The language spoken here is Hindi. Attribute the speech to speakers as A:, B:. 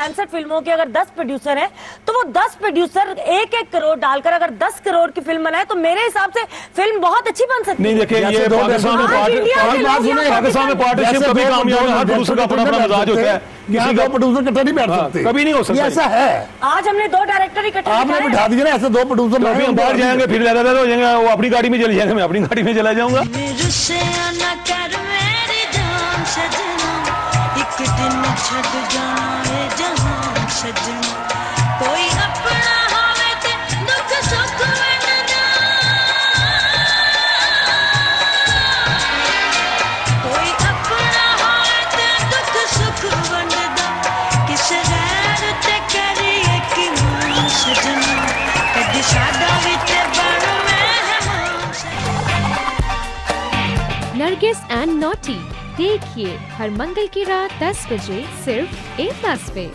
A: 65 फिल्मों के अगर 10 प्रोड्यूसर हैं तो वो 10 प्रोड्यूसर 1-1 करोड़ डालकर अगर 10 करोड़ की फिल्म बनाए तो मेरे हिसाब से फिल्म बहुत अच्छी बन सकती है।
B: नहीं देखिए, ये पाकिस्तान में पार्टनरशिप कभी कामयाब है, हर प्रोड्यूसर का अपना अपना मिजाज होता है,
C: किसी का प्रोड्यूसर इकट्ठा नहीं बैठ सकते,
B: कभी नहीं हो सकता।
C: ऐसा है।
A: आज हमने 2 डायरेक्टर इकट्ठे
C: आपने बिठा दिया ना ऐसे 2 प्रोड्यूसर,
B: अभी हम बाहर जाएंगे फिर ज्यादा हो जाएंगे, वो अपनी गाड़ी में चले जाएंगे, मैं अपनी गाड़ी में चला जाऊंगा।
D: कोई अपना होवे ते दुख सुख वंडदा, कोई अपना होवे ते दुख सुख वंडदा, किस गैर ते करिए कि मान सजना, कदी साडा विच बण मेहमान सजना।
E: नरगिस एंड नॉटी देखिए हर मंगल की रात 10 बजे सिर्फ A+ पे।